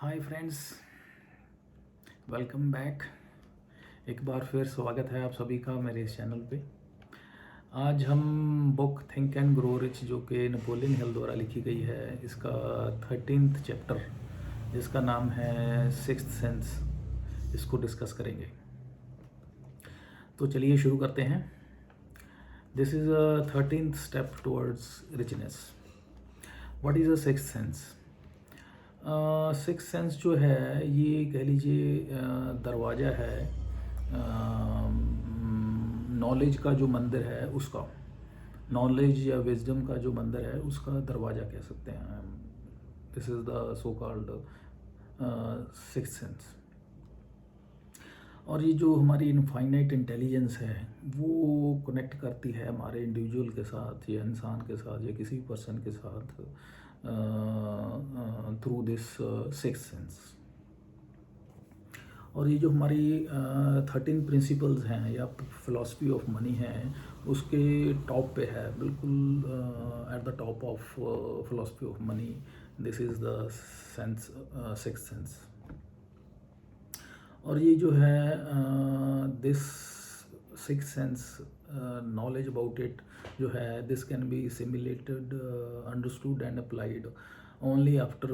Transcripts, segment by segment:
Hi friends, welcome back. एक बार फिर स्वागत है आप सभी का मेरे इस चैनल पे। आज हम book think and grow rich जो कि नेपोलियन हिल द्वारा लिखी गई है, इसका 13th चैप्टर जिसका नाम है सिक्स्थ सेंस, इसको डिस्कस करेंगे। तो चलिए शुरू करते हैं। This is a 13th step towards richness. What is a sixth sense? Six sense जो है ये कह लीजिए दरवाज़ा है नॉलेज का, जो मंदिर है उसका, नॉलेज या विजडम का जो मंदिर है उसका दरवाज़ा कह सकते हैं। This is the so called six sense. और ये जो हमारी इनफाइनाइट इंटेलिजेंस है वो कनेक्ट करती है हमारे इंडिविजुअल के साथ या इंसान के साथ या किसी पर्सन के साथ थ्रू दिस सिक्स सेंस। और ये जो हमारी 13 प्रिंसिपल्स हैं या फिलॉसफी ऑफ मनी है उसके टॉप पे है, बिल्कुल at the top of philosophy of money. This is the sense, six sense. और ये जो है this six sense knowledge about it जो है, this can be simulated, understood and applied only after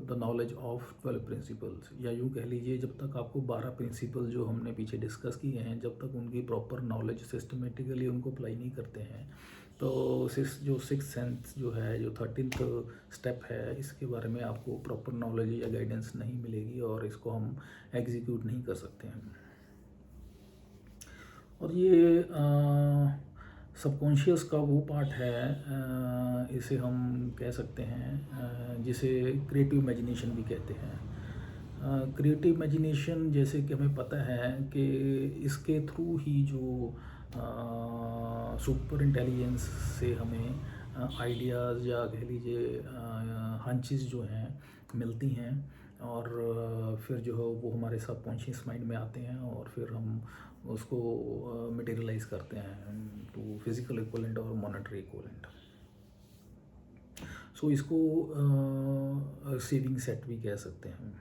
the knowledge of 12 principles. या यूँ कह लीजिए, जब तक आपको 12 प्रिंसिपल जो हमने पीछे डिस्कस किए हैं, जब तक उनकी प्रॉपर नॉलेज सिस्टमेटिकली उनको अप्लाई नहीं करते हैं, तो जो सिक्स सेंस जो है, जो 13th स्टेप है, इसके बारे में आपको प्रॉपर नॉलेज या गाइडेंस नहीं मिलेगी और इसको हम एग्जीक्यूट नहीं कर सकते हैं। और ये सबकॉन्शियस का वो पार्ट है, इसे हम कह सकते हैं, जिसे क्रिएटिव इमेजिनेशन भी कहते हैं। क्रिएटिव इमेजिनेशन, जैसे कि हमें पता है कि इसके थ्रू ही जो सुपर इंटेलिजेंस से हमें आइडियाज़ या कह लीजिए हंचेस जो हैं मिलती हैं, और फिर जो है वो हमारे सबकॉन्शियस माइंड में आते हैं और फिर हम उसको मटेरियलाइज करते हैं टू फिजिकल इक्वलेंट और मॉनेटरी इक्वलेंट। सो इसको रिसीविंग सेट भी कह सकते हैं,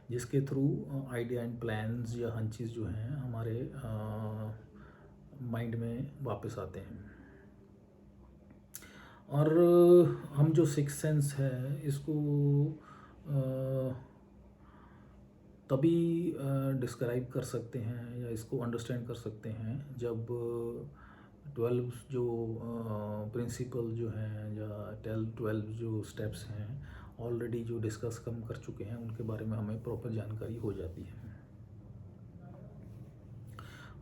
जिसके थ्रू आइडिया एंड प्लान्स या हंचेस जो हैं हमारे माइंड में वापस आते हैं। और हम जो सिक्स सेंस है इसको तभी डिस्क्राइब कर सकते हैं या इसको अंडरस्टैंड कर सकते हैं जब 12 जो प्रिंसिपल जो हैं या 12 जो स्टेप्स हैं ऑलरेडी जो डिस्कस कम कर चुके हैं, उनके बारे में हमें प्रॉपर जानकारी हो जाती है।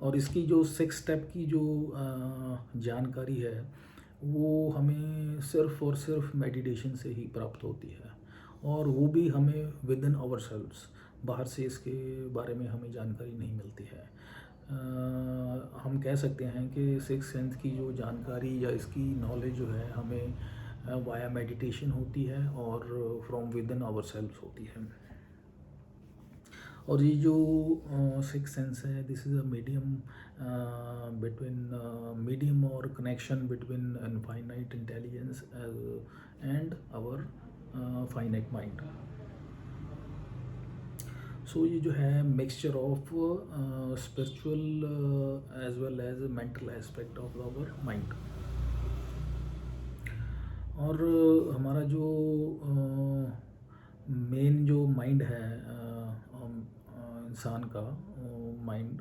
और इसकी जो सिक्स स्टेप की जो जानकारी है वो हमें सिर्फ़ और सिर्फ मेडिटेशन से ही प्राप्त होती है, और वो भी हमें विद इन आवर सेल्व्स, बाहर से इसके बारे में हमें जानकारी नहीं मिलती है। हम कह सकते हैं कि सिक्स सेंस की जो जानकारी या इसकी नॉलेज जो है हमें वाया मेडिटेशन होती है और from within ourselves होती है। और ये जो सिक्स सेंस है, this is a medium medium और connection between infinite intelligence and our finite mind. So ये जो है mixture of spiritual as well as mental aspect of our mind. और हमारा जो मेन जो माइंड है इंसान का माइंड,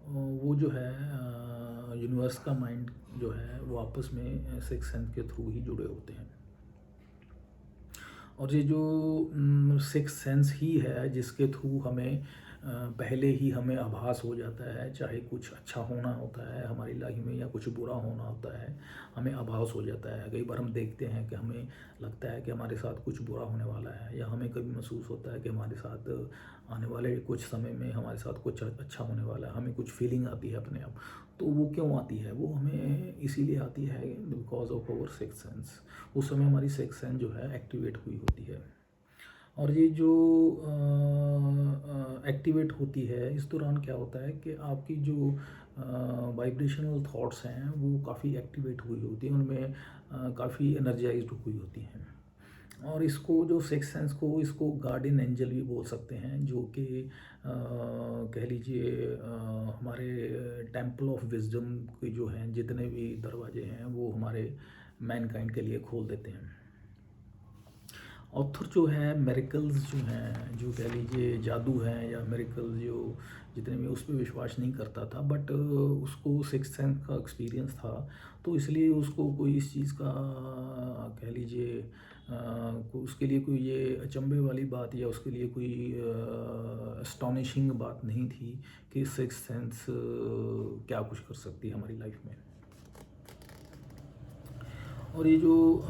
वो जो है यूनिवर्स का माइंड जो है वो आपस में सिक्स सेंस के थ्रू ही जुड़े होते हैं। और ये जो सिक्स सेंस ही है जिसके थ्रू हमें पहले ही हमें आभास हो जाता है, चाहे कुछ अच्छा होना होता है हमारी लाइफ में या कुछ बुरा होना होता है, हमें आभास हो जाता है। कई बार हम देखते हैं कि हमें लगता है कि हमारे साथ कुछ बुरा होने वाला है, या हमें कभी महसूस होता है कि हमारे साथ आने वाले कुछ समय में हमारे साथ कुछ अच्छा होने वाला है, हमें कुछ फीलिंग आती है अपने आप। तो वो क्यों आती है? वो हमें इसीलिए आती है because of our six sense. उस समय हमारी सिक्स सेंस जो है एक्टिवेट हुई होती है। और ये जो एक्टिवेट होती है, इस दौरान क्या होता है कि आपकी जो वाइब्रेशनल थॉट्स हैं वो काफ़ी एक्टिवेट हुई होती हैं, उनमें काफ़ी एनर्जाइज्ड हुई होती हैं। और इसको जो सिक्स सेंस को इसको गार्डियन एंजल भी बोल सकते हैं, जो कि कह लीजिए हमारे टेम्पल ऑफ विजडम के जो हैं जितने भी दरवाजे हैं वो हमारे मैनकाइंड के लिए खोल देते हैं। ऑथर जो है मेरिकल्स जो हैं, जो कह लीजिए जादू हैं या मेरिकल्स जो जितने भी, उस पर विश्वास नहीं करता था, बट उसको सिक्स सेंस का एक्सपीरियंस था, तो इसलिए उसको कोई इस चीज़ का कह लीजिए उसके लिए कोई ये अचंभे वाली बात या उसके लिए कोई एस्टॉनिशिंग बात नहीं थी कि सिक्स सेंस क्या कुछ कर सकती है हमारी लाइफ में। और ये जो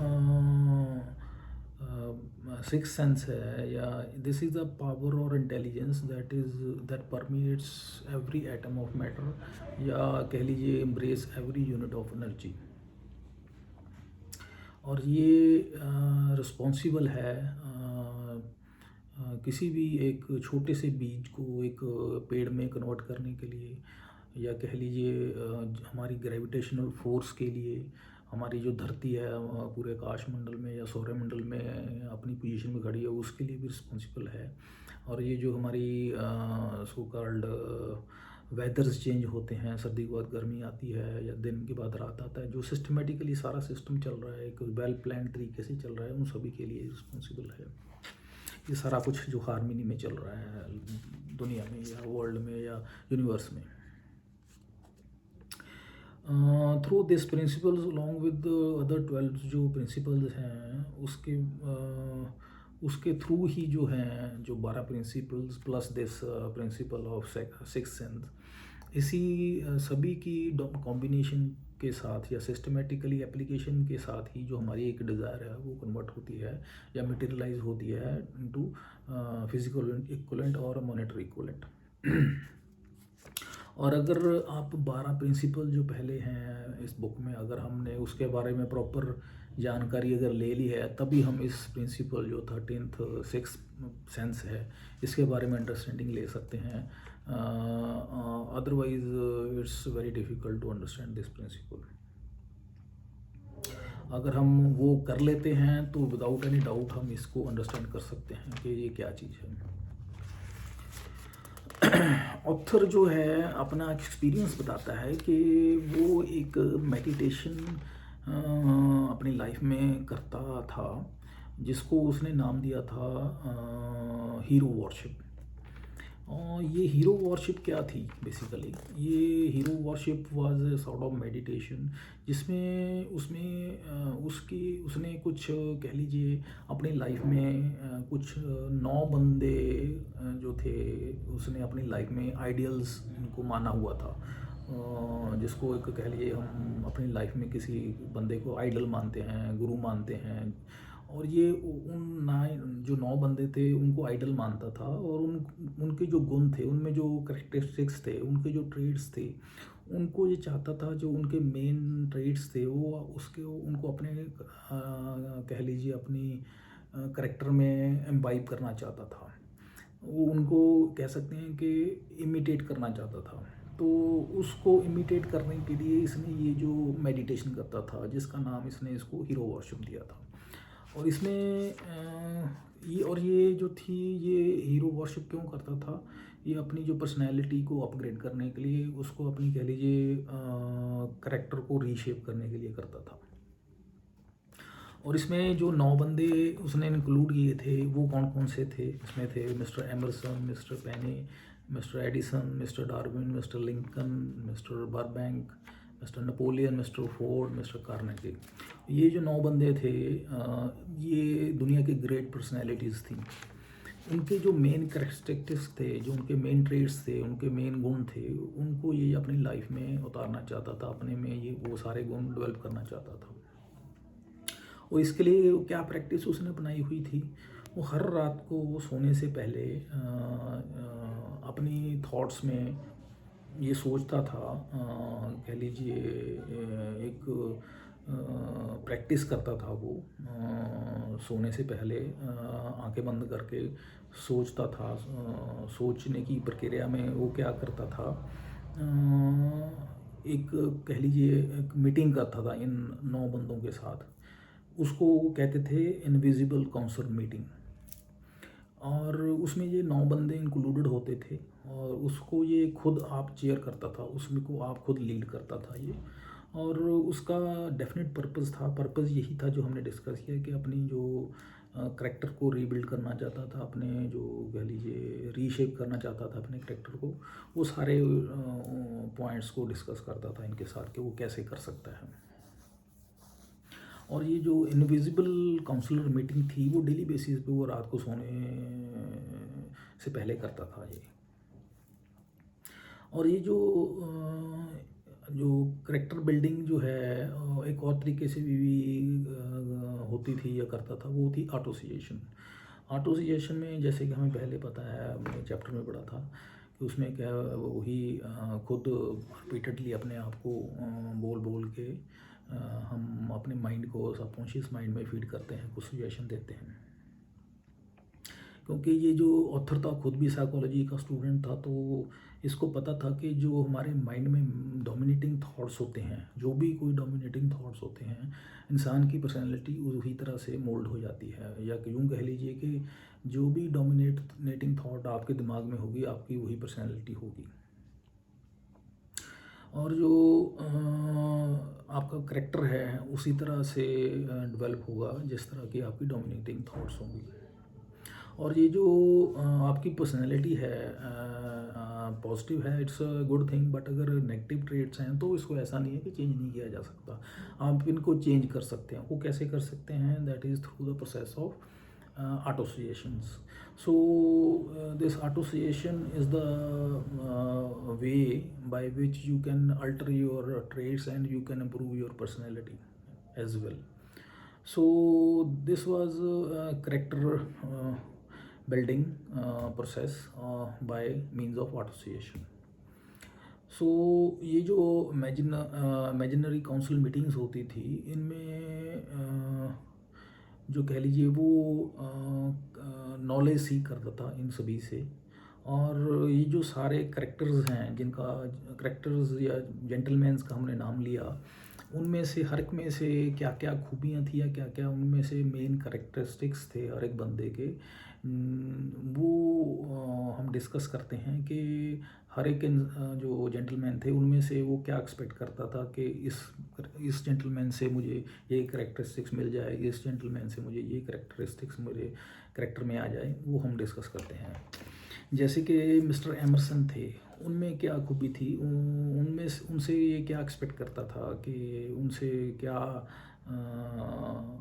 सिक्स सेंस है, या दिस इज़ द पावर और intelligence that permeates every atom of matter, या कह लीजिए embrace every unit of energy. और ये रिस्पॉन्सिबल है किसी भी एक छोटे से बीज को एक पेड़ में कन्वर्ट करने के लिए, या कह लीजिए हमारी ग्रेविटेशनल फोर्स के लिए, हमारी जो धरती है पूरे आकाश मंडल में या सौरमंडल में अपनी पोजीशन में खड़ी है उसके लिए भी रिस्पॉन्सिबल है। और ये जो हमारी सो कॉल्ड वेदर्स चेंज होते हैं, सर्दी के बाद गर्मी आती है या दिन के बाद रात आता है, जो सिस्टमेटिकली सारा सिस्टम चल रहा है, एक वेल प्लान तरीके से चल रहा है, उन सभी के लिए रिस्पॉन्सिबल है। ये सारा कुछ जो हारमोनी में चल रहा है दुनिया में या वर्ल्ड में या यूनिवर्स में। Through this principles along with other 12 जो प्रिंसिपल्स हैं उसके थ्रू ही जो हैं जो 12 principles plus this principle of six sense, इसी सभी की कॉम्बिनेशन के साथ या सिस्टमेटिकली एप्लीकेशन के साथ ही जो हमारी एक डिज़ायर है वो कन्वर्ट होती है या मटेरियलाइज होती है इनटू फिजिकल इक्वलेंट और मॉनेटरी इक्वलेंट। और अगर आप 12 प्रिंसिपल जो पहले हैं इस बुक में, अगर हमने उसके बारे में प्रॉपर जानकारी अगर ले ली है, तभी हम इस प्रिंसिपल जो 13th सिक्स सेंस है इसके बारे में अंडरस्टैंडिंग ले सकते हैं। Otherwise it's very difficult to understand this principle. अगर हम वो कर लेते हैं तो विदाउट एनी डाउट हम इसको अंडरस्टैंड कर सकते हैं कि ये क्या चीज़ है। ऑथर जो है अपना एक्सपीरियंस बताता है कि वो एक मेडिटेशन अपनी लाइफ में करता था जिसको उसने नाम दिया था हीरो वॉरशिप। और ये हीरो वॉरशिप क्या थी बेसिकली, ये hero worship was a sort of meditation जिसमें उसने कुछ कह लीजिए अपनी लाइफ में कुछ 9 बंदे जो थे उसने अपनी लाइफ में आइडियल्स इनको माना हुआ था, जिसको एक कह लीजिए हम अपनी लाइफ में किसी बंदे को आइडल मानते हैं, गुरु मानते हैं। और ये जो 9 बंदे थे उनको आइडल मानता था, और उनके जो गुण थे, उनमें जो करेक्टरिस्टिक्स थे, उनके जो ट्रेड्स थे, उनको ये चाहता था जो उनके मेन ट्रेड्स थे वो उनको अपने कह लीजिए अपनी करेक्टर में एम्बाइब करना चाहता था। वो उनको कह सकते हैं कि इमिटेट करना चाहता था। तो उसको इमिटेट करने के लिए इसने ये जो मेडिटेशन करता था जिसका नाम इसको हीरो वॉरशिप दिया था। और इसमें ये जो थी ये हीरो वॉरशिप क्यों करता था, ये अपनी जो पर्सनैलिटी को अपग्रेड करने के लिए, उसको अपनी कह लीजिए करेक्टर को रीशेप करने के लिए करता था। और इसमें जो 9 बंदे उसने इंक्लूड किए थे वो कौन कौन से थे, इसमें थे मिस्टर एमरसन, मिस्टर पेने, mister Edison, mister Darwin, mister Lincoln, mister Burbank, mister Napoleon, mister Ford, mister Carnegie. ये जो 9 बंदे थे ये दुनिया के ग्रेट पर्सनैलिटीज़ थी। उनके जो मेन करेक्टरिस्टिक्स थे, जो उनके मेन ट्रेड्स थे, उनके मेन गुण थे, उनको ये अपनी लाइफ में उतारना चाहता था, अपने में ये वो सारे गुण डेवलप करना चाहता था। और इसके लिए क्या प्रैक्टिस उसने बनाई हुई थी, वो हर रात को वो सोने से पहले अपनी थॉट्स में ये सोचता था, कह लीजिए एक प्रैक्टिस करता था वो सोने से पहले आंखें बंद करके सोचता था। सोचने की प्रक्रिया में वो क्या करता था, एक कह लीजिए एक मीटिंग करता था इन 9 बंदों के साथ। उसको वो कहते थे इनविजिबल काउंसिल मीटिंग। और उसमें ये 9 बंदे इंक्लूडेड होते थे और उसको ये खुद आप चेयर करता था, उसमें को आप खुद लीड करता था ये। और उसका डेफिनेट पर्पस यही था जो हमने डिस्कस किया कि अपनी जो करैक्टर को रीबिल्ड करना चाहता था, अपने जो कह लीजिए रीशेप करना चाहता था अपने करैक्टर को, वो सारे पॉइंट्स को डिस्कस करता था इनके साथ कि वो कैसे कर सकता है। और ये जो इनविजिबल काउंसलर मीटिंग थी वो डेली बेसिस पे वो रात को सोने से पहले करता था ये। और ये जो करेक्टर बिल्डिंग जो है एक और तरीके से भी होती थी या करता था, वो थी ऑटोसिएशन। ऑटोसिएशन में जैसे कि हमें पहले पता है, हमने चैप्टर में पढ़ा था कि उसमें क्या वही खुद रिपीटेडली अपने आप को बोल बोल के हम अपने माइंड को सबकॉन्शियस माइंड में फीड करते हैं, कुछ सजेशन देते हैं। क्योंकि ये जो ऑथर था खुद भी साइकोलॉजी का स्टूडेंट था, तो इसको पता था कि जो हमारे माइंड में डोमिनेटिंग थॉट्स होते हैं, जो भी कोई डोमिनेटिंग थॉट्स होते हैं, इंसान की पर्सनैलिटी उसी तरह से मोल्ड हो जाती है। या यूँ कह लीजिए कि जो भी डोमिनेटिंग थॉट आपके दिमाग में होगी, आपकी वही पर्सनैलिटी होगी। और जो आपका करैक्टर है उसी तरह से डेवलप होगा जिस तरह की आपकी डोमिनेटिंग थॉट्स होंगी। और ये जो आपकी पर्सनैलिटी है पॉजिटिव है, it's a good thing. But अगर नेगेटिव ट्रेट्स हैं तो इसको ऐसा नहीं है कि चेंज नहीं किया जा सकता, आप इनको चेंज कर सकते हैं। वो कैसे कर सकते हैं? That is through the process of associations. So this association is the way by which you can alter your traits and you can improve your personality as well. So this was character building process by means of association. सो ये जो imaginary council meetings होती थी, इनमें जो कह लीजिए वो knowledge सीख करता था इन सभी से। और ये जो सारे करैक्टर्स हैं, जिनका करैक्टर्स या जेंटलमैन्स का हमने नाम लिया, उनमें से हर एक में से क्या क्या खूबियाँ थी या क्या क्या उनमें से मेन करैक्टरिस्टिक्स थे हर एक बंदे के, वो हम डिस्कस करते हैं कि हर एक जो जेंटलमैन थे उनमें से वो क्या एक्सपेक्ट करता था कि इस जेंटलमैन से मुझे ये करैक्टरिस्टिक्स मिल जाए, इस जेंटलमैन से मुझे ये करैक्टरिस्टिक्स मेरे करैक्टर में आ जाए, वो हम डिस्कस करते हैं। जैसे कि मिस्टर एमरसन थे, उनमें क्या खूबी थी, उनमें उनसे ये क्या एक्सपेक्ट करता था कि उनसे क्या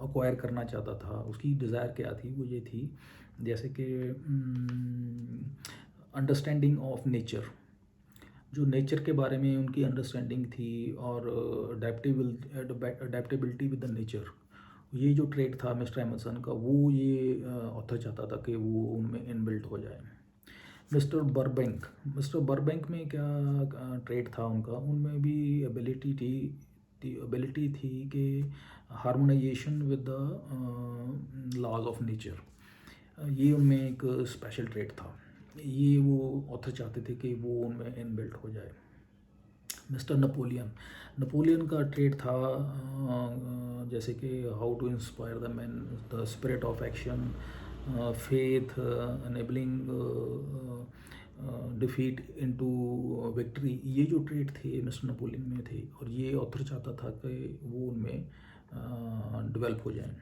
अक्वायर करना चाहता था, उसकी डिज़ायर क्या थी, वो ये थी जैसे कि अंडरस्टैंडिंग ऑफ नेचर, जो नेचर के बारे में उनकी अंडरस्टैंडिंग थी, और अडेप्टेबिलिटी विद द नेचर, ये जो ट्रेट था मिस्टर एमरसन का, वो ये ऑथर चाहता था कि वो उनमें इनबिल्ट हो जाए। मिस्टर बर्बैंक में क्या ट्रेट था उनका, उनमें भी एबिलिटी थी कि harmonisation with the laws of nature, ये उनमें एक स्पेशल ट्रेट था। ये वो ऑथर चाहते थे कि वो उनमें इनबिल्ट हो जाए। मिस्टर नपोलियन का ट्रेट था जैसे कि how to inspire the man, the spirit of action, faith, enabling defeat into victory. ये जो ट्रेट थे मिस्टर नपोलियन में थे, और ये ऑथर चाहता था कि वो उनमें डेवलप हो जाए।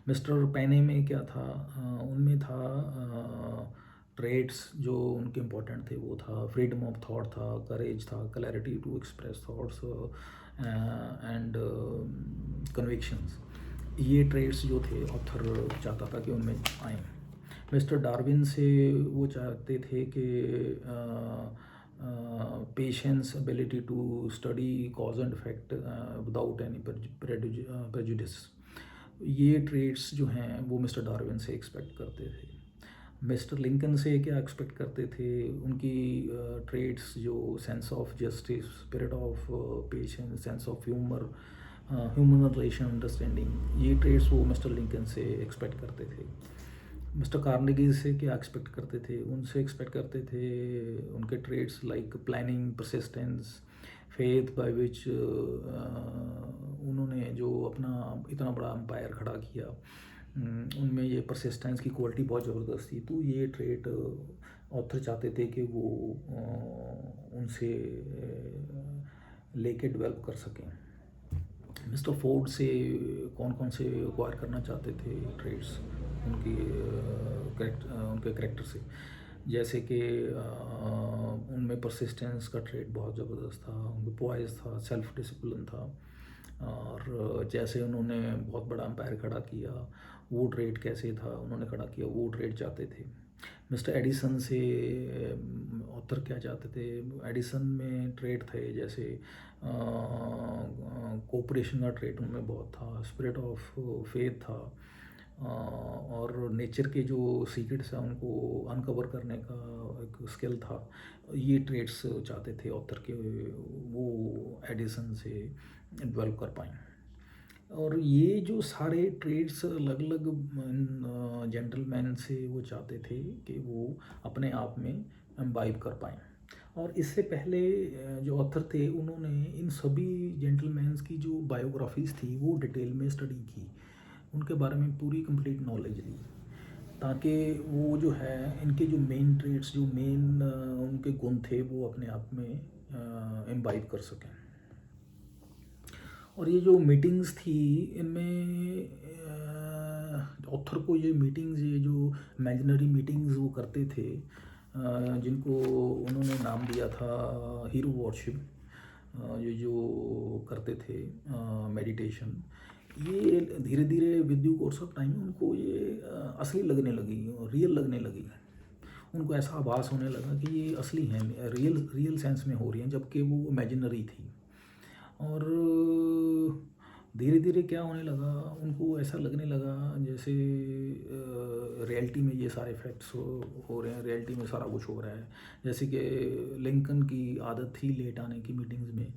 मिस्टर पेने में क्या था, उनमें था ट्रेड्स जो उनके इम्पोर्टेंट थे, वो था फ्रीडम ऑफ थॉट था, करेज था, clarity to express thoughts and convictions. ये ट्रेड्स जो थे ऑथर चाहता था कि उनमें आए। मिस्टर डार्विन से वो चाहते थे कि patience, ability to study cause and effect without any prejudice, ये ट्रेड्स जो हैं वो मिस्टर डार्विन से एक्सपेक्ट करते थे। मिस्टर लिंकन से क्या एक्सपेक्ट करते थे, उनकी ट्रेड्स जो sense of justice, spirit of patience, sense of humour, human relation understanding, ये ट्रेड्स वो मिस्टर लिंकन से एक्सपेक्ट करते थे। मिस्टर कार्नेगी से क्या एक्सपेक्ट करते थे, उनसे एक्सपेक्ट करते थे उनके traits like planning, persistence, faith by which उन्होंने जो अपना इतना बड़ा एम्पायर खड़ा किया, उनमें ये परसिस्टेंस की क्वालिटी बहुत ज़बरदस्त थी। तो ये ट्रेट ऑथर चाहते थे कि वो उनसे लेके डेवलप कर सकें। मिस्टर फोर्ड से कौन कौन से एक्वायर करना चाहते थे ट्रेड्स उनकी उनके करेक्टर से, जैसे कि उनमें परसिस्टेंस का ट्रेड बहुत ज़बरदस्त था, उनमें पॉइज था, सेल्फ डिसिप्लिन था, और जैसे उन्होंने बहुत बड़ा एम्पायर खड़ा किया, वो ट्रेड कैसे था उन्होंने खड़ा किया, वो ट्रेड चाहते थे। मिस्टर एडिसन से ऑथर क्या चाहते थे, एडिसन में ट्रेड थे जैसे कोऑपरेशन का ट्रेड उनमें बहुत था, स्पिरिट ऑफ फेथ था, और नेचर के जो सीक्रेट्स हैं उनको अनकवर करने का एक स्किल था। ये ट्रेड्स चाहते थे ऑथर के, वो एडिसन से डेवलप कर पाएँ। और ये जो सारे ट्रेड्स अलग अलग जेंटलमैन से वो चाहते थे कि वो अपने आप में इम्बाइब कर पाएँ। और इससे पहले जो ऑथर थे उन्होंने इन सभी जेंटलमैन्स की जो बायोग्राफीज़ थी वो डिटेल में स्टडी की, उनके बारे में पूरी कंप्लीट नॉलेज ली, ताकि वो जो है इनके जो मेन ट्रेड्स, जो मेन उनके गुण थे वो अपने आप में इम्बाइब कर सकें। और ये जो मीटिंग्स थी इनमें ऑथर को ये मीटिंग्स, ये जो इमेजिनरी मीटिंग्स वो करते थे, जिनको उन्होंने नाम दिया था हीरो वर्शिप, ये जो करते थे मेडिटेशन, ये धीरे धीरे with due course of time उनको ये असली लगने लगी, रियल लगने लगी। उनको ऐसा आभास होने लगा कि ये असली हैं, रियल रियल सेंस में हो रही हैं, जबकि वो इमेजिनरी थी। और धीरे धीरे क्या होने लगा, उनको ऐसा लगने लगा जैसे रियलिटी में ये सारे फैक्ट्स हो रहे हैं, रियलिटी में सारा कुछ हो रहा है। जैसे कि लिंकन की आदत थी लेट आने की मीटिंग्स में,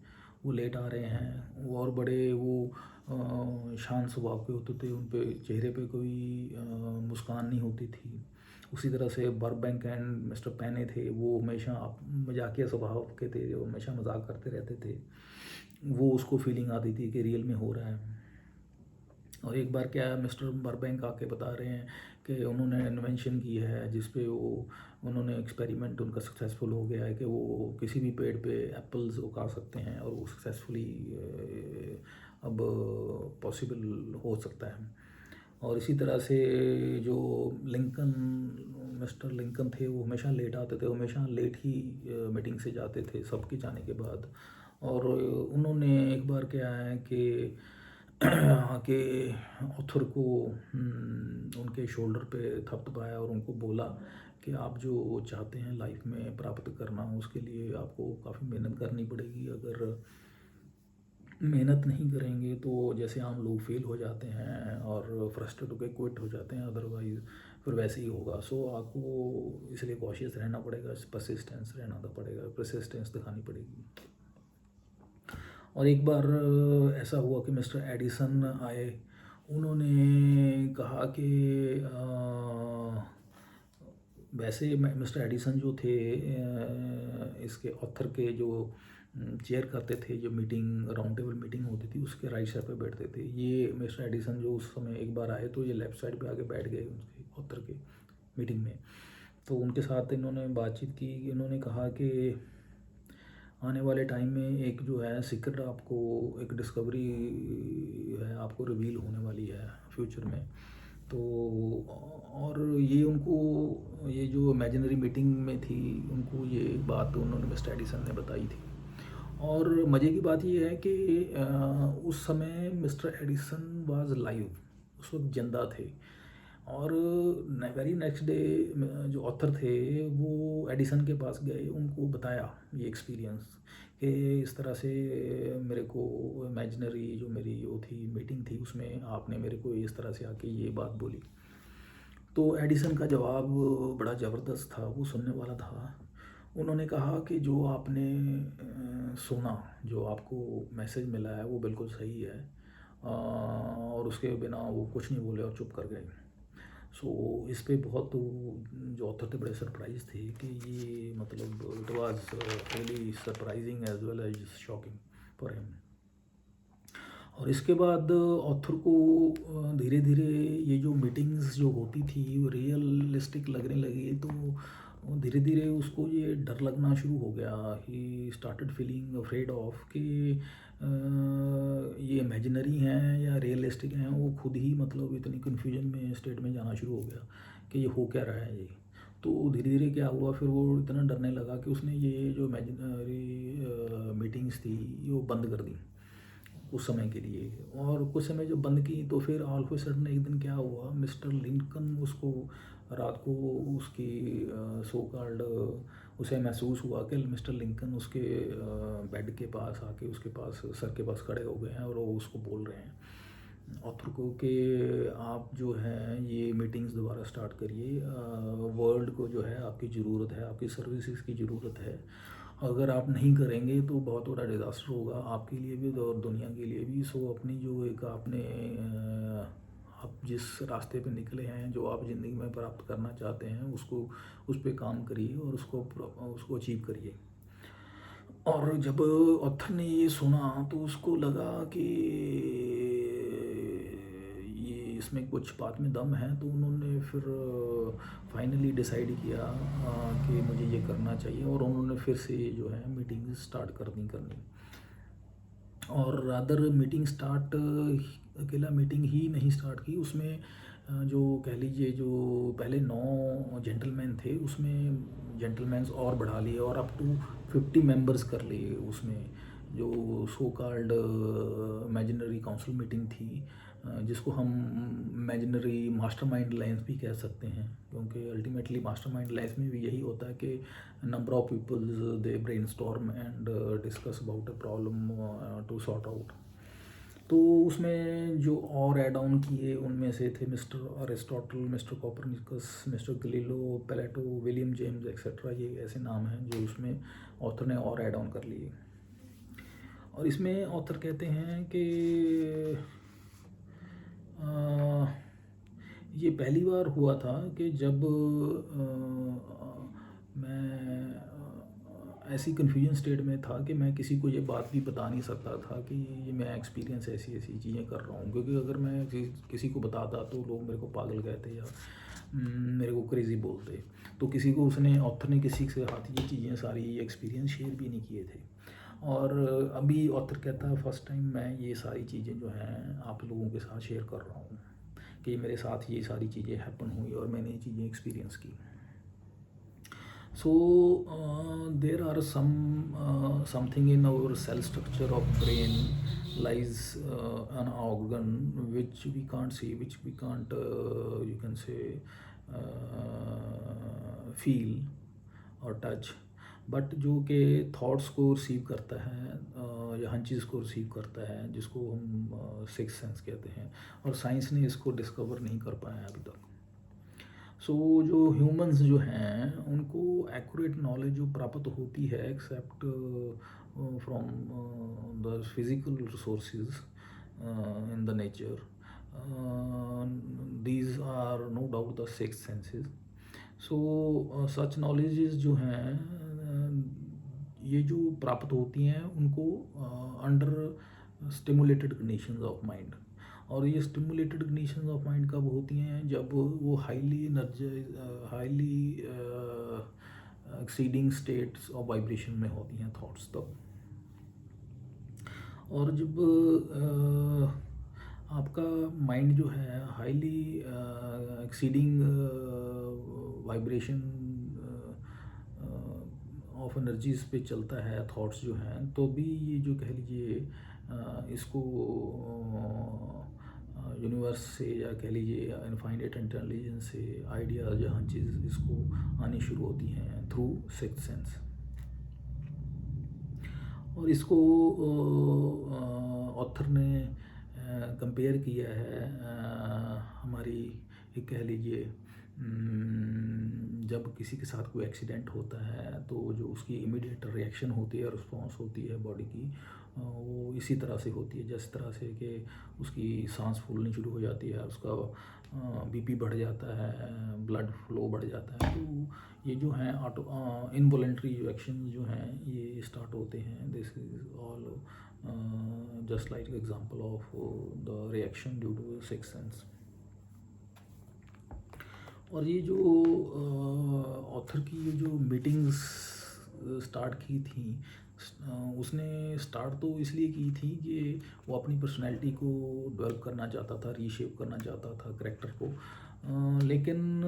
वो लेट आ रहे हैं, वो और बड़े वो शांत स्वभाव के होते थे, उन पे चेहरे पे कोई मुस्कान नहीं होती थी। उसी तरह से बर्बैंक एंड मिस्टर पैने थे, वो हमेशा मजाकिया स्वभाव के थे, वो हमेशा मजाक करते रहते थे। वो उसको फीलिंग आती थी कि रियल में हो रहा है। और एक बार क्या है, मिस्टर बर्बैंक आके बता रहे हैं कि उन्होंने इन्वेंशन की है जिस पे वो उन्होंने एक्सपेरिमेंट उनका सक्सेसफुल हो गया है कि वो किसी भी पेड़ पे एप्पल्स उगा सकते हैं, और वो सक्सेसफुली अब पॉसिबल हो सकता है। और इसी तरह से जो लिंकन, मिस्टर लिंकन थे, वो हमेशा लेट आते थे, हमेशा लेट ही मीटिंग से जाते थे सबके जाने के बाद। और उन्होंने एक बार क्या है कि आके ऑथर को उनके शोल्डर पे थपथपाया और उनको बोला कि आप जो चाहते हैं लाइफ में प्राप्त करना, उसके लिए आपको काफ़ी मेहनत करनी पड़ेगी। अगर मेहनत नहीं करेंगे तो जैसे आम लोग फेल हो जाते हैं और फ्रस्ट्रेट होकर क्विट हो जाते हैं, अदरवाइज फिर वैसे ही होगा। सो आपको इसलिए कॉशियस रहना पड़ेगा, परसिस्टेंस रहना तो पड़ेगा, परसिस्टेंस दिखानी पड़ेगी। और एक बार ऐसा हुआ कि मिस्टर एडिसन आए, उन्होंने कहा कि वैसे मिस्टर एडिसन जो थे इसके ऑथर के जो चेयर करते थे, जो मीटिंग राउंड टेबल मीटिंग होती थी उसके राइट साइड पे बैठते थे। ये मिस्टर एडिसन जो उस समय एक बार आए तो ये लेफ़्ट साइड पे आके बैठ गए उनके ऑथर के मीटिंग में। तो उनके साथ इन्होंने बातचीत की, इन्होंने कहा कि आने वाले टाइम में एक जो है सीक्रेट, आपको एक डिस्कवरी है आपको रिवील होने वाली है फ्यूचर में। तो और ये उनको, ये जो इमेजिनरी मीटिंग में थी, उनको ये बात उन्होंने मिस्टर एडिसन ने बताई थी। और मज़े की बात ये है कि उस समय मिस्टर एडिसन वाज लाइव, उस वक्त जिंदा थे। और वेरी नेक्स्ट डे जो ऑथर थे वो एडिसन के पास गए, उनको बताया ये एक्सपीरियंस कि इस तरह से मेरे को इमेजिनरी जो मेरी वो थी मीटिंग थी उसमें आपने मेरे को इस तरह से आके ये बात बोली। तो एडिसन का जवाब बड़ा ज़बरदस्त था, वो सुनने वाला था। उन्होंने कहा कि जो आपने सुना, जो आपको मैसेज मिला है वो बिल्कुल सही है, और उसके बिना वो कुछ नहीं बोले और चुप कर गए। सो इस पे बहुत जो ऑथर थे बड़े सरप्राइज थे कि ये मतलब it was really surprising as well as shocking for him. और इसके बाद ऑथर को धीरे धीरे ये जो मीटिंग्स जो होती थी वो रियलिस्टिक लगने लगी, तो धीरे धीरे उसको ये डर लगना शुरू हो गया। He started feeling afraid of कि ये इमेजिनरी हैं या रियलिस्टिक हैं। वो खुद ही मतलब इतनी कन्फ्यूजन में स्टेट में जाना शुरू हो गया कि ये हो क्या रहा है ये। तो धीरे धीरे क्या हुआ, फिर वो इतना डरने लगा कि उसने ये जो इमेजिनरी मीटिंग्स थी वो बंद कर दी उस समय के लिए। और कुछ समय जब बंद की तो फिर ऑल ऑफ अ सडन एक दिन क्या हुआ, मिस्टर लिंकन उसको रात को उसकी सो कॉल्ड उसे महसूस हुआ कि मिस्टर लिंकन उसके बेड के पास आके उसके पास सर के पास खड़े हो गए हैं और वो उसको बोल रहे हैं ऑथर को कि आप जो है ये मीटिंग्स दोबारा स्टार्ट करिए, वर्ल्ड को जो है आपकी ज़रूरत है, आपकी सर्विसेज की ज़रूरत है। अगर आप नहीं करेंगे तो बहुत बड़ा डिज़ास्टर होगा आपके लिए भी और दुनिया के लिए भी। सो अपनी जो एक आपने आप जिस रास्ते पे निकले हैं, जो आप ज़िंदगी में प्राप्त करना चाहते हैं, उसको उस पे काम करिए और उसको अचीव करिए। और जब ऑथर ने ये सुना तो उसको लगा कि ये इसमें कुछ बात में दम है। तो उन्होंने फिर फाइनली डिसाइड किया कि मुझे ये करना चाहिए और उन्होंने फिर से जो है मीटिंग स्टार्ट करनी। और रादर मीटिंग स्टार्ट अकेला मीटिंग ही नहीं स्टार्ट की, उसमें जो कह लीजिए जो पहले 9 जेंटलमैन थे उसमें जेंटलमैन्स और बढ़ा लिए और अप टू 50 मेंबर्स कर लिए उसमें। जो so called imaginary council meeting थी, जिसको हम इमेजिनरी मास्टरमाइंड लाइन्स भी कह सकते हैं, क्योंकि अल्टीमेटली मास्टरमाइंड लाइन्स में भी यही होता है कि number of peoples they brainstorm and discuss about a problem to sort out. तो उसमें जो और ऐड ऑन किए उनमें से थे mister Aristotle, mister Copernicus, mister Galileo, Plato, William James etcetera. ये ऐसे नाम हैं जो उसमें ऑथर ने और ऐड ऑन कर लिए। और इसमें ऑथर कहते हैं कि ये पहली बार हुआ था कि जब मैं ऐसी कन्फ्यूजन स्टेट में था कि मैं किसी को ये बात भी बता नहीं सकता था कि ये मैं एक्सपीरियंस ऐसी ऐसी चीज़ें कर रहा हूँ। क्योंकि अगर मैं किसी को बताता तो लोग मेरे को पागल कहते या मेरे को क्रेज़ी बोलते। तो किसी को उसने ऑथर ने किसी के साथ ये चीज़ें सारी एक्सपीरियंस शेयर भी नहीं किए थे। और अभी ऑथर कहता है फर्स्ट टाइम मैं ये सारी चीज़ें जो हैं आप लोगों के साथ शेयर कर रहा हूँ कि मेरे साथ ये सारी चीज़ें हैपन हुई और मैंने ये चीज़ें एक्सपीरियंस की। So there are something in our cell structure of brain lies an organ which we can't see, which we can't you can say feel और टच, बट जो कि थॉट्स को रिसीव करता है या हंचेस को रिसीव करता है, जिसको हम सिक्स सेंस कहते हैं। और साइंस ने इसको डिस्कवर नहीं कर पाया अभी तक। सो जो ह्यूमंस जो हैं उनको एक्यूरेट नॉलेज जो प्राप्त होती है except from the physical resources in the nature, these are no doubt the six senses. So such knowledges जो हैं ये जो प्राप्त होती हैं उनको under stimulated conditions of mind. और ये स्टिमुलेटेड कंडीशंस ऑफ माइंड कब होती हैं, जब वो highly exceeding states of vibration में होती हैं थॉट्स तब। और जब आपका माइंड जो है highly exceeding vibration of energies पे चलता है थॉट्स जो हैं, तो भी ये जो कह लीजिए इसको यूनिवर्स से या कह लीजिए इनफाइनाइट इंटेलिजेंस से आइडियाज या चीज़ इसको आनी शुरू होती हैं थ्रू सिक्स्थ सेंस। और इसको ऑथर ने कंपेयर किया है हमारी एक कह लीजिए जब किसी के साथ कोई एक्सीडेंट होता है तो जो उसकी इमीडिएट रिएक्शन होती है, रिस्पॉन्स होती है बॉडी की, वो इसी तरह से होती है, जिस तरह से कि उसकी सांस फूलनी शुरू हो जाती है, उसका बीपी बढ़ जाता है, ब्लड फ्लो बढ़ जाता है। तो ये जो हैं ऑटो इनवॉलेंट्री जो एक्शन जो हैं ये स्टार्ट होते हैं। This is all just like example of the reaction due to six sense. और ये जो ऑथर की ये जो मीटिंग्स स्टार्ट की थी, उसने स्टार्ट तो इसलिए की थी कि वो अपनी पर्सनैलिटी को डेवलप करना चाहता था, रीशेप करना चाहता था करेक्टर को। लेकिन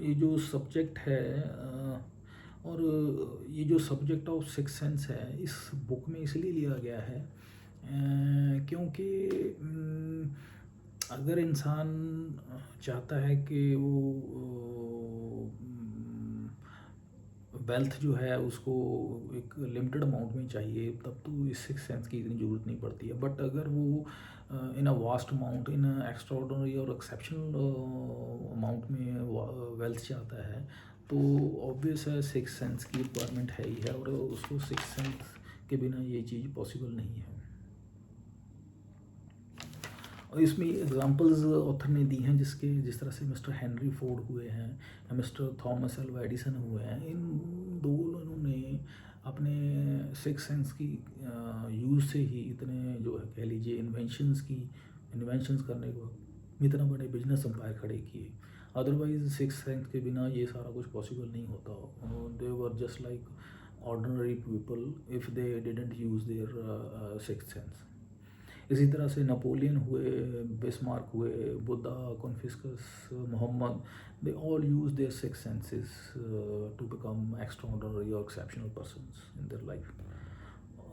ये जो सब्जेक्ट है और ये जो सब्जेक्ट ऑफ सिक्स सेंस है इस बुक में इसलिए लिया गया है क्योंकि अगर इंसान चाहता है कि वो वेल्थ जो है उसको एक लिमिटेड अमाउंट में चाहिए, तब तो इस सिक्स सेंस की इतनी ज़रूरत नहीं पड़ती है। बट अगर वो in a vast amount, in extraordinary और एक्सेप्शनल अमाउंट में वेल्थ चाहता है, तो ऑब्वियस है सिक्स सेंस की रिक्वायरमेंट है ही है, और उसको सिक्स सेंस के बिना ये चीज़ पॉसिबल नहीं है। और इसमें एग्जांपल्स ऑथर ने दी हैं जिस तरह से मिस्टर हेनरी फोर्ड हुए हैं या मिस्टर थॉमस एल्वा एडिसन हुए हैं। इन दो लोगों ने अपने सिक्स सेंस की यूज़ से ही इतने जो है कह लीजिए इन्वेंशंस करने को इतना बड़े बिजनेस एम्पायर खड़े किए। अदरवाइज सिक्स सेंस के बिना ये सारा कुछ पॉसिबल नहीं होता। They were just like ordinary people if they didn't use their six sense. इसी तरह से नेपोलियन हुए, बिस्मार्क हुए, Buddha, Confucius, Muhammad, they all use their six senses to become extraordinary और exceptional persons in their life.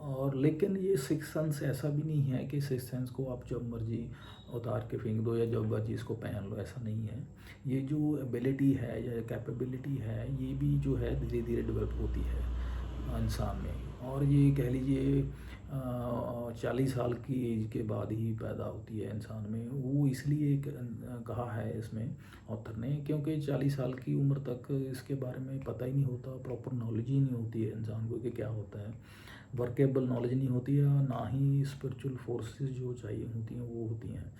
और लेकिन ये six sense ऐसा भी नहीं है कि सिक्स सेंस को आप जब मर्जी उतार के फेंक दो या जब मर्जी इसको पहन लो, ऐसा नहीं है। ये जो एबिलिटी है या कैपेबिलिटी है ये भी जो है धीरे धीरे डेवलप होती है इंसान में। और ये कह लीजिए 40 साल की एज के बाद ही पैदा होती है इंसान में। वो इसलिए कहा है इसमें ऑथर ने क्योंकि 40 साल की उम्र तक इसके बारे में पता ही नहीं होता, प्रॉपर नॉलेज ही नहीं होती है इंसान को कि क्या होता है, वर्केबल नॉलेज नहीं होती है, ना ही स्पिरिचुअल फोर्सेस जो चाहिए होती हैं वो होती हैं।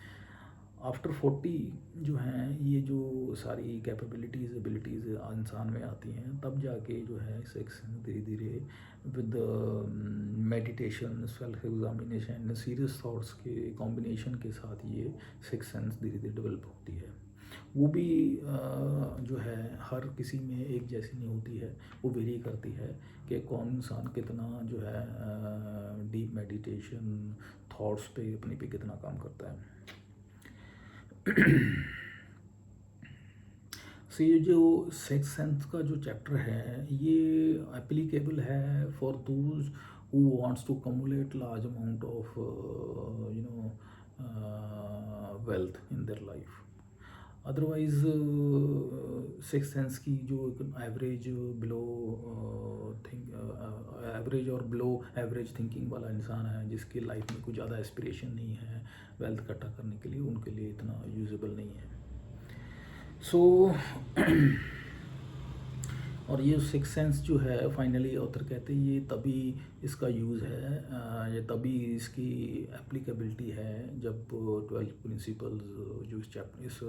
आफ्टर 40 जो हैं ये जो सारी कैपेबिलिटीज़ एबिलिटीज़ इंसान में आती हैं, तब जाके जो है सिक्स धीरे धीरे with meditation, self examination, serious thoughts के कॉम्बिनेशन के साथ ये सिक्स सेंस धीरे धीरे डेवलप होती है। वो भी जो है हर किसी में एक जैसी नहीं होती है, वो वेरी करती है कि कौन इंसान कितना जो है डीप मेडिटेशन थॉट्स पे अपने पे कितना काम करता है। सो ये जो सिक्स सेंस का जो चैप्टर है ये एप्लीकेबल है for those who wants to accumulate large amount of wealth in their life. Otherwise six sense की जो एवरेज बिलो एवरेज और बिलो एवरेज थिंकिंग वाला इंसान है जिसकी लाइफ में कुछ ज़्यादा एस्पिरेशन नहीं है वेल्थ इकट्ठा करने के लिए, उनके लिए इतना यूजेबल नहीं है। सो और ये सिक्स सेंस जो है फाइनली ऑथर कहते हैं ये तभी इसका यूज़ है, ये तभी इसकी एप्लीकेबिलिटी है जब 12 प्रिंसिपल्स जो इस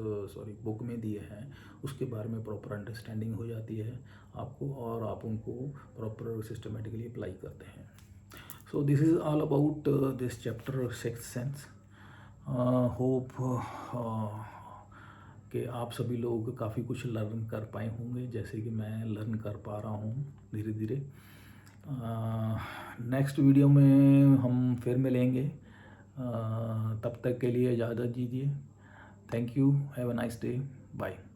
बुक में दिए हैं उसके बारे में प्रॉपर अंडरस्टैंडिंग हो जाती है आपको और आप उनको प्रॉपर सिस्टमेटिकली अप्लाई करते हैं। So this is all about this chapter six sense. Hope कि आप सभी लोग काफ़ी कुछ लर्न कर पाए होंगे जैसे कि मैं लर्न कर पा रहा हूँ धीरे धीरे। नेक्स्ट वीडियो में हम फिर मिलेंगे, तब तक के लिए इजाज़त दीजिए। Thank you, have a nice day, bye.